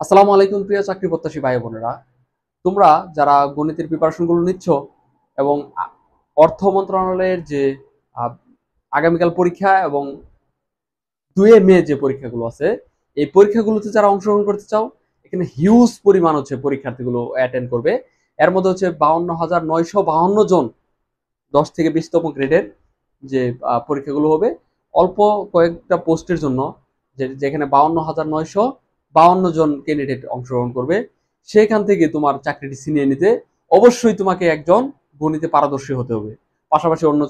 আসসালামু আলাইকুম প্রিয় চাকরি প্রত্যাশী ভাই বোনেরা। তোমরা যারা গণিতের প্রিপারেশনগুলো নিচ্ছ এবং অর্থ মন্ত্রণালয়ের যে আহ, আগামীকাল পরীক্ষা এবং 2 মে যে পরীক্ষাগুলো আছে, এই পরীক্ষাগুলোতে যারা অংশগ্রহণ করতে চাও, এখানে হিউজ পরিমাণ হচ্ছে পরীক্ষার্থীগুলো অ্যাটেন্ড করবে। এর মধ্যে হচ্ছে 52,952 জন 10 থেকে 20তম গ্রেডের যে পরীক্ষাগুলো হবে অল্প কয়েকটা পোস্টের জন্য, যেখানে 52,952 জন ক্যান্ডিডেট অংশগ্রহণ করবে। সেখান থেকে তোমার চাকরিটি ছিনিয়ে নিতে অবশ্যই তোমাকে একজন গণিতে পারদর্শী হতে হবে। পাশাপাশি অন্য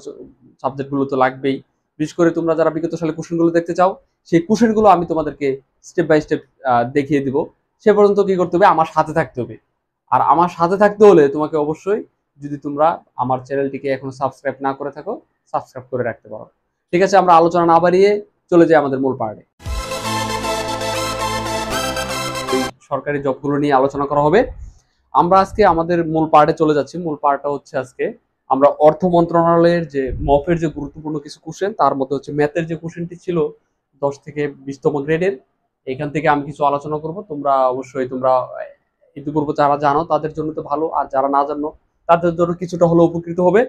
সাবজেক্টগুলো তো লাগবেই। বিশেষ করে তোমরা যারা বিগত সালে কোশ্চেনগুলো দেখতে চাও, সেই কোশ্চেনগুলো আমি তোমাদেরকে স্টেপ বাই স্টেপ দেখিয়ে দিব। সে পর্যন্ত কি করতে হবে? আমার সাথে থাকতে হবে। আর আমার সাথে থাকতে হলে তোমাকে অবশ্যই, যদি তোমরা আমার চ্যানেলটিকে এখনো সাবস্ক্রাইব না করে থাকো, সাবস্ক্রাইব করে রাখতে পারো। ঠিক আছে, আমরা আলোচনা না বাড়িয়ে চলে যাই আমাদের মূল পার্টে। সরকারি জবগুলো নিয়ে আলোচনা করা হবে। আমরা আজকে আমাদের মূল পার্টে চলে যাচ্ছি। মূল পার্টটা হচ্ছে আজকে আমরা অর্থ মন্ত্রণালয়ের যে মফের যে গুরুত্বপূর্ণ কিছু কোশ্চেন, তার মধ্যে হচ্ছে ম্যাথের যে কোশ্চেনটি ছিল 10 থেকে 20তম গ্রেডের, এখান থেকে আমি কিছু আলোচনা করব। তোমরা অবশ্যই ইতিপূর্বে যারা জানো তাদের জন্য তো ভালো, আর যারা না জানো তাদের জন্য কিছুটা হলেও উপকৃত হবে।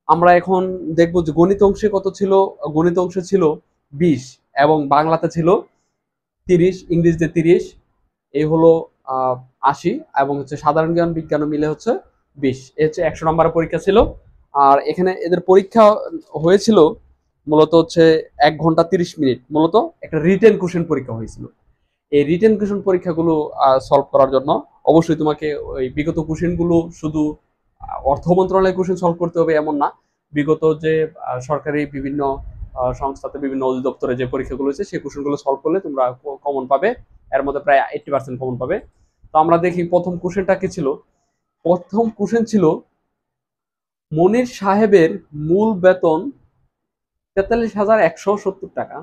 আমরা এখন দেখবো যে গণিত অংশে কত ছিল। গণিত অংশে ছিল 20, এবং বাংলাতে ছিল 30, ইংরেজিতে 30, এই হলো 80, এবং হচ্ছে সাধারণ জ্ঞান বিজ্ঞান মিলে হচ্ছে 20। এই হচ্ছে 100 নম্বরের পরীক্ষা ছিল। আর এখানে এদের পরীক্ষা হয়েছিল মূলত হচ্ছে 1 ঘন্টা 30 মিনিট। মূলত একটা রিটেন কোশ্চেন পরীক্ষা হয়েছিল। এই রিটেন কোশ্চেন পরীক্ষাগুলো সলভ করার জন্য অবশ্যই তোমাকে ওই বিগত কোশ্চেনগুলো শুধু অর্থ মন্ত্রণালয়ের কোশ্চেন সলভ করতে হবে এমন না। বিগত যে সরকারি বিভিন্ন সংস্থাতে, বিভিন্ন অধিদপ্তরে যে পরীক্ষাগুলো হয়েছে, সেই কোশ্চেনগুলো সলভ করলে তোমরা কমন পাবে। এর মধ্যে প্রায় 80% কমন পাবে। তো আমরা দেখি প্রথম কোশ্চেনটা কি ছিল। প্রথম কোশ্চেন ছিল, মনির সাহেবের মূল বেতন 43,170 টাকা,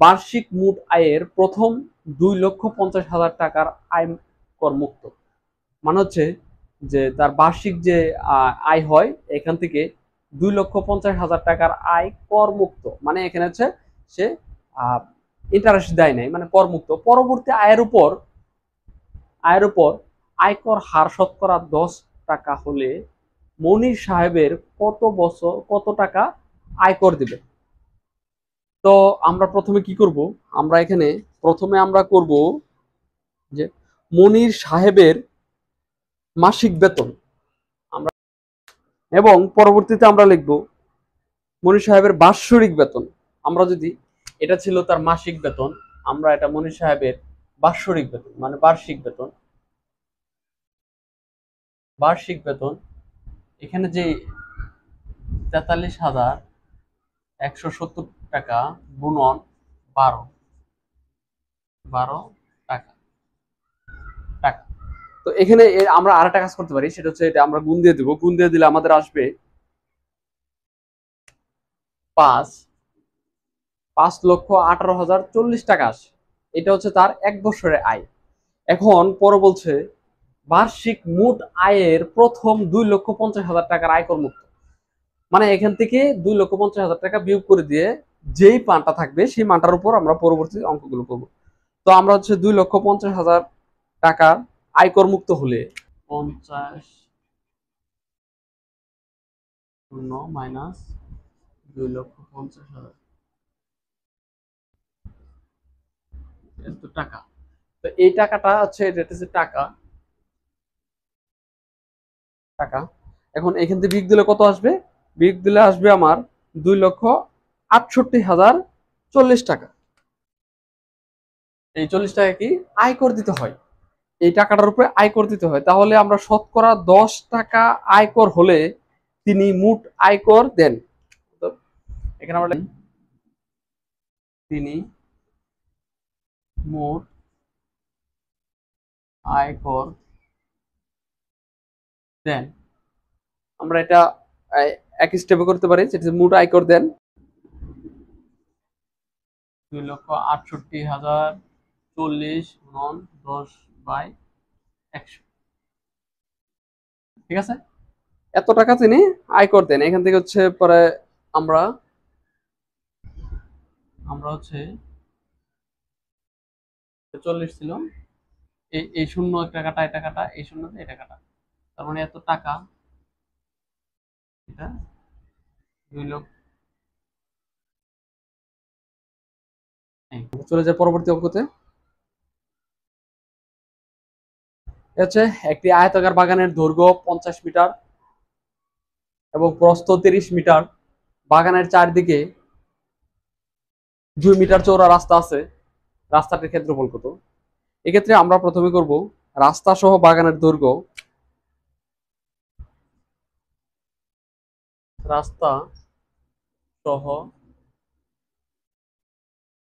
বার্ষিক মোট আয়ের প্রথম 2,50,000 টাকার আয় কর মুক্ত। মানে হচ্ছে যে তার বার্ষিক যে আয় হয়, এখান থেকে 2,50,000 টাকার আয় কর মুক্ত। মানে এখানে হচ্ছে সে ইন্টারেস্ট দেয় নাই, মানে কর মুক্ত। পরবর্তী আয়ের উপর আয়কর হার শতকরা 10 টাকা হলে মনির সাহেবের কত টাকা আয়কর দিবে? তো আমরা প্রথমে কি করব? আমরা এখানে প্রথমে আমরা করব যে মনির সাহেবের মাসিক বেতন আমরা, এবং পরবর্তীতে আমরা লিখব মনির সাহেবের বাৎসরিক বেতন। আমরা যদি, এটা ছিল তার মাসিক বেতন, আমরা এটা মনির সাহেবের বাৎসরিক বেতন মানে বার্ষিক বেতন এখানে যে 43,170 টাকা গুণন 12 টাকা টাকা। তো এখানে আমরা আরেকটা কাজ করতে পারি, সেটা হচ্ছে এটা আমরা গুণ দিয়ে দেবো। গুণ দিয়ে দিলে আমাদের আসবে 5,18,040 টাকা আসে। এটা হচ্ছে তার 1 বছরের আয়। এখন পরে বলছে বার্ষিক মোট আয়ের প্রথম 2,50,000 টাকার আয়কর মুক্ত। মানে এখান থেকে 2,50,000 টাকা বিয়োগ করে দিয়ে যেই মানটা থাকবে, সেই মানটার উপর আমরা পরবর্তী অঙ্কগুলো করবো। তো আমরা হচ্ছে 2,50,000 টাকা আয়কর মুক্ত হলে 50 শূন্য মাইনাস 2,50,000 এত টাকা। তো এই টাকাটা হচ্ছে, এটা হচ্ছে টাকা টাকা এখন এখান থেকে বিয়োগ দিলে কত আসবে? বিয়োগ দিলে আসবে আমার 2,68,040 টাকা। এই 40 টাকা কি আয়কর দিতে হয়, এই টাকাটার উপরে আয়কর দিতে হয়। তাহলে আমরা শতকরা 10 টাকা আয়কর হলে তিনি মোট আয়কর দেন। তো এখানে আমরা তিনি মোট আয়কর দেন। আমরা এটা এক স্টেপে করতে পারি, যেটা মোট আয়কর দেন 2,68,040 গুণন 10/100। ঠিক আছে, এত টাকা তিনি আয়কর দেন। এখান থেকে হচ্ছে পরে আমরা আমরা হচ্ছে 40 ছিল, এই শূন্য একটা কাটা, এটা কাটা, এই শূন্য এটা কাটা, তার মানে এত টাকা, এটা 2 লক্ষ। চলে যায় পরবর্তী অঙ্কতে। হচ্ছে একটি আয়তাকার বাগানের দৈর্ঘ্য 50 মিটার এবং প্রস্থ 30 মিটার। বাগানের চারদিকে 2 মিটার চওড়া রাস্তা আছে। রাস্তাটির ক্ষেত্রফল কত? এক্ষেত্রে আমরা প্রথমে করব রাস্তা সহ বাগানের দৈর্ঘ্য, রাস্তা সহ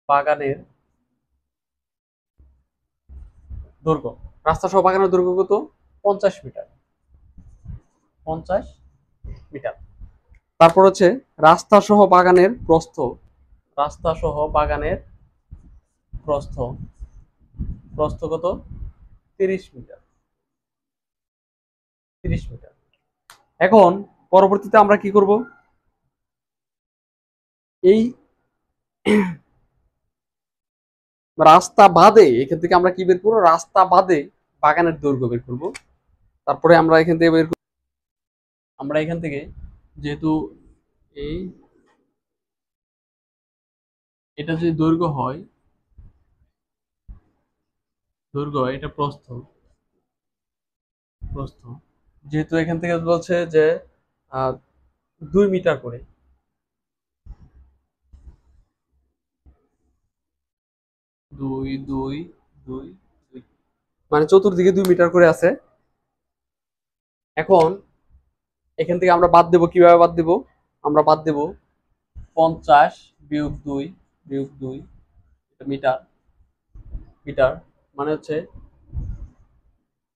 বাগানের দৈর্ঘ্য। রাস্তা সহ বাগানের দৈর্ঘ্য কত? 50 মিটার। 50 মিটার। তারপর হচ্ছে রাস্তা সহ বাগানের প্রস্থ, রাস্তা সহ বাগানের প্রস্থ, প্রস্থ কত? 30 মিটার। 30 মিটার। এখন পরবর্তীতে আমরা কি করব? এই রাস্তা বাদে এখান থেকে আমরা কি বের করবো? রাস্তা বাদে বাগানের দৈর্ঘ্য বের করব। তারপরে আমরা এখান থেকে বের করব, আমরা এখান থেকে যেহেতু এই এটা যদি দৈর্ঘ্য হয়, দৈর্ঘ্য এটা প্রস্থ, প্রস্থ যেহেতু এখান থেকে বলছে যে 2 মিটার করে, 2 2 2 2, মানে চতুর্দিকে 2 মিটার করে আছে। এখন এখান থেকে আমরা বাদ দেব, কিভাবে বাদ দেব? আমরা বাদ দেব 50 বিয়োগ 2 বিয়োগ 2 মিটার, মিটার মানে হচ্ছে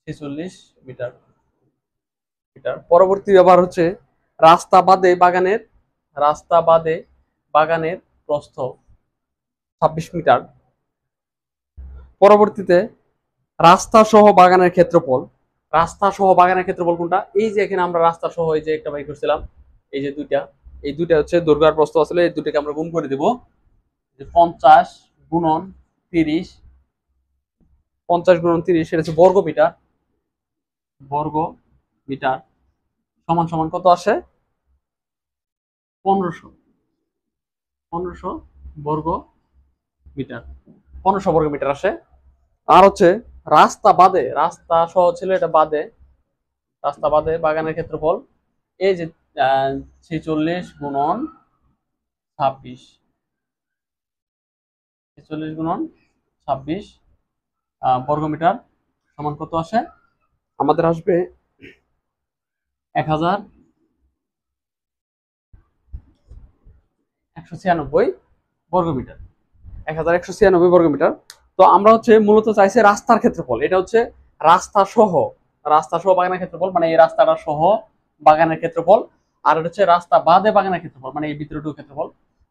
46 মিটার। মিটার। পরবর্তী ব্যাপার হচ্ছে রাস্তা বাদে বাগানের, রাস্তা বাদে বাগানের প্রস্থ 26 মিটার। পরবর্তীতে রাস্তা সহ বাগানের ক্ষেত্রফল, রাস্তা সহ বাগানের ক্ষেত্রফল কোনটা? এই যে এখানে আমরা রাস্তা সহ এই যে একটা বাই করছিলাম, এই যে দুইটা, এই দুইটা হচ্ছে দৈর্ঘ্য আর প্রস্থ আসলে, এই দুটাকে আমরা গুণ করে দেব। যে 50 গুণন 30, 50 গুণন 30 সেটা হচ্ছে বর্গ মিটার। বর্গ মিটার সমান সমান কত আসে? 1500। 1500 বর্গ মিটার। 1500 বর্গ মিটার আসে। আর হচ্ছে রাস্তা বাদে, রাস্তা সহ ছিল এটা বাদে, রাস্তা বাদে বাগানের ক্ষেত্রফল এই যে 46 গুণন 26, 46 গুণন 26 বর্গ মিটার সমান কত আসে? আমাদের আসবে 1196 বর্গ মিটার। 1196 বর্গ মিটার। তো আমরা হচ্ছে মূলত চাইছি রাস্তার ক্ষেত্রফল, এটা হচ্ছে রাস্তা সহ, রাস্তা সহ বাগানের ক্ষেত্রফল, মানে এই রাস্তাটা সহ বাগানের ক্ষেত্রফল। আর এটা হচ্ছে রাস্তা বাদে বাগানের ক্ষেত্রফল, মানে এই ভিতরেটুকু ক্ষেত্রফল।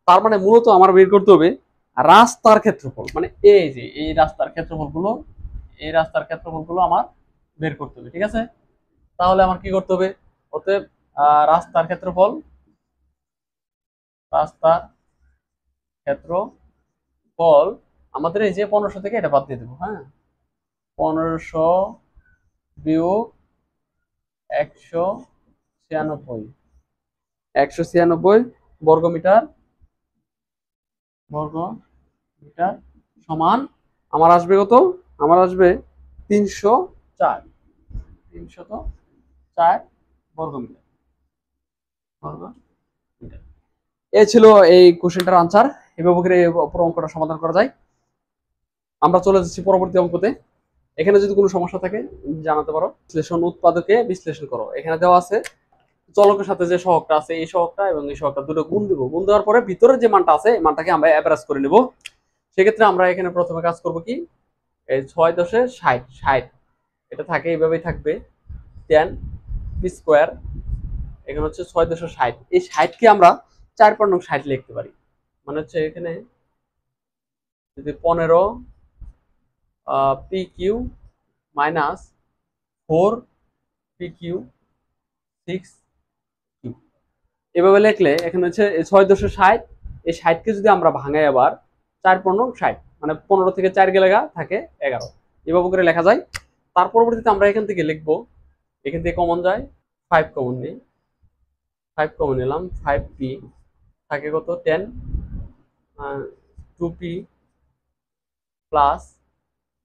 তার মানে মূলত আমার বের করতে হবে রাস্তার ক্ষেত্রফল, মানে এই যে এই রাস্তার ক্ষেত্রফল গুলো, এই রাস্তার ক্ষেত্রফল গুলো আমার বের করতে হবে। ঠিক আছে? তাহলে আমার কি করতে হবে? অতএব রাস্তার ক্ষেত্রফল, রাস্তার ক্ষেত্রফল আমাদের এই যে 1500 থেকে এটা বাদ দিয়ে দেবো। হ্যাঁ, 1500 বিয়োগ 196, 196 বর্গ মিটার, বর্গ মিটার সমান আমার আসবে কত? আমার আসবে 304, 304 বর্গ মিটার। বর্গ মিটার। এই ছিল এই কোশ্চেনটার আনসার। এভাবে করে পুরো অঙ্কটা সমাধান করা যায়। আমরা চলে যাচ্ছি পরবর্তী অঙ্কতে। এখানে যদি কোনো সমস্যা থাকে জানাতে পারো। বিশ্লেষণ উৎপাদকে বিশ্লেষণ করো। এখানে দেওয়া আছে চলকের সাথে যে সহগটা আছে, এই সহগটা এবং এই সহগটা দুটো গুণ দিব। গুণ দেওয়ার পরে ভিতরের যে মানটা আছে, এই মানটাকে আমরা অ্যাভারেজ করে নেব। সেক্ষেত্রে আমরা এখানে প্রথমে কাজ করব কি, এই 6 10 60, 60 এটা থাকে, এইভাবেই থাকবে 10 পি স্কোয়ার। এখানে হচ্ছে 6 10 60, এই 60 কে আমরা 4 × 60 লিখতে পারি। মানে হচ্ছে এখানে যদি 15 P Q minus 4 P Q 6 Q, এভাবে লিখলে এখানে হচ্ছে 6 10 60, এই 60 কে যদি আমরা ভাঙাই আবার 4 15 60, মানে 15 থেকে 4 গেলে থাকে 11। এভাবে করে লেখা যায়। তার পরবর্তীতে আমরা এখান থেকে লিখবো, এখান থেকে কমন যায় 5 কমন নিই, 5 কমন নিলাম, 5p থাকে কত 10, 2p প্লাস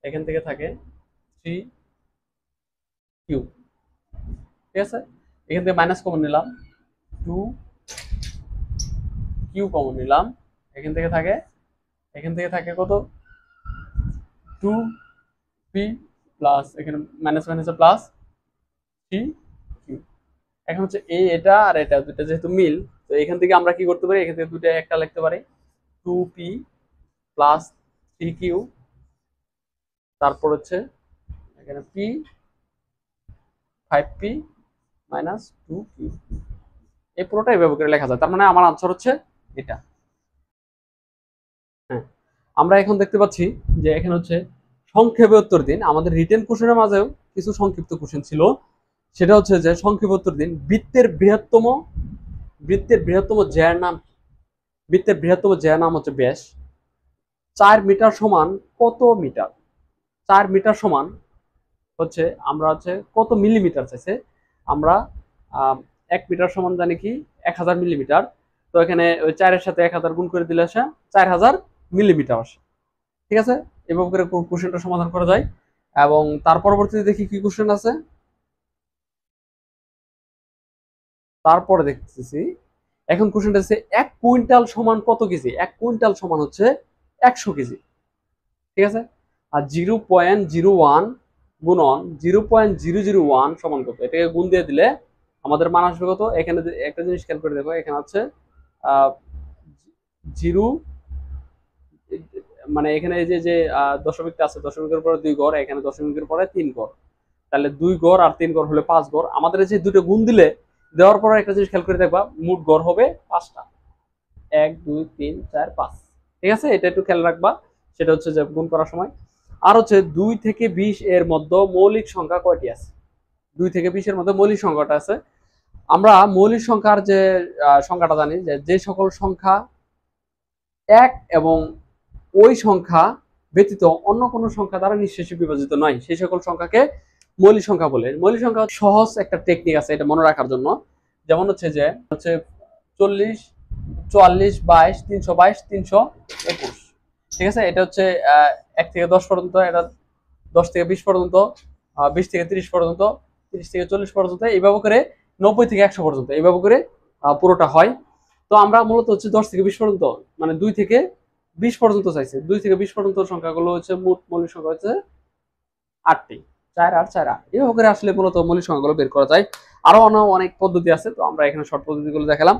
এখান থেকে থাকে 3q। ঠিক আছে, এখান থেকে মাইনাস কমন নিলাম, 2q কমন নিলাম, এখান থেকে থাকে কত 2p প্লাস এখানে মাইনাস মাইনাসে প্লাস 3q। এখন হচ্ছে এটা আর এটা দুটো যেহেতু মিল, তো এখান থেকে আমরা কি করতে পারি, এখান থেকে দুটো একটা লিখতে পারি 2p প্লাস 3q, তারপর হচ্ছে এখানে p 5p মাইনাস 2q। এই পুরোটা এভাবে করে লেখা যায়। তার মানে আমার আনসার হচ্ছে এটা। হ্যাঁ, আমরা এখন দেখতে পাচ্ছি যে এখানে হচ্ছে সংক্ষেপে উত্তর দিন। আমাদের রিটেন কোশ্চেনের মাঝেও কিছু সংক্ষিপ্ত কোশ্চেন ছিল। সেটা হচ্ছে যে সংক্ষেপে উত্তর দিন, বৃত্তের বৃহত্তম জ্যার নাম, বৃত্তের বৃহত্তম জ্যার নাম হচ্ছে ব্যাস। 4 মিটার সমান কত মিটার? 4 মিটার সমান হচ্ছে আমরা হচ্ছে কত মিলিমিটার চাইছে। আমরা 1 মিটার সমান জানি কি 1000 মিলিমিটার। তো এখানে ওই 4 এর সাথে 1000 গুণ করে দিলে আসে 4000 মিলিমিটার আসে। ঠিক আছে, এভাবে করে কোশ্চেনটা সমাধান করা যায়। এবং তার পরবর্তীতে দেখি কি কোশ্চেন আছে। তারপরে দেখতেছি এখন কোশ্চেনটা হচ্ছে 1 কুইন্টাল সমান কত কেজি? 1 কুইন্টাল সমান হচ্ছে 100 কেজি। ঠিক আছে, আর 0.01 গুণন 0.001 সমান কত? এটাকে গুণ দিয়ে দিলে আমাদের মান আসবে কত? এখানে একটা জিনিস খেয়াল করে দেখো, এখানে হচ্ছে জিরো, মানে এখানে এই যে দশমিকটা আছে, দশমিকের পরে 2 ঘর, এখানে দশমিকের পরে 3 ঘর, তাহলে 2 ঘর আর 3 ঘর হলে 5 ঘর। আমাদের এই যে দুটো গুণ দিলে দেওয়ার পরে একটা জিনিস খেয়াল করে দেখবা, মোট ঘর হবে 5টা, 1 2 3 4 5। ঠিক আছে, এটা একটু খেয়াল রাখবা, সেটা হচ্ছে যে গুণ করার সময়। আর হচ্ছে 2 থেকে 20 এর মধ্যে মৌলিক সংখ্যা কয়টি আছে? 2 থেকে 20 এর মধ্যে মৌলিক সংখ্যাটা আছে। আমরা মৌলিক সংখ্যার যে সংখ্যাটা জানি, যে সকল সংখ্যা 1 এবং ওই সংখ্যা ব্যতীত অন্য কোনো সংখ্যা দ্বারা নিঃশেষে বিভাজিত নয়, সেই সকল সংখ্যাকে মৌলিক সংখ্যা বলে। মৌলিক সংখ্যা সহজ একটা টেকনিক আছে এটা মনে রাখার জন্য। যেমন হচ্ছে 40 44 22 322 321। ঠিক আছে, এটা হচ্ছে 1 থেকে 10 পর্যন্ত, এটা 10 থেকে 20 পর্যন্ত, 20 থেকে 30 পর্যন্ত, 30 থেকে 40 পর্যন্ত, এইভাবে করে 90 থেকে 100 পর্যন্ত, এইভাবে করে পুরোটা হয়। তো আমরা মূলত হচ্ছে 10 থেকে 20 পর্যন্ত, মানে 2 থেকে 20 পর্যন্ত চাইছে। 2 থেকে 20 পর্যন্ত সংখ্যাগুলো হচ্ছে মোট মৌলিক সংখ্যা হচ্ছে 8টি, 4 আর 4 8। এইভাবে করে আসলে মূলত মৌলিক সংখ্যাগুলো বের করা যায়। আরো অনেক পদ্ধতি আছে, তো আমরা এখানে শর্ট পদ্ধতিগুলো দেখালাম।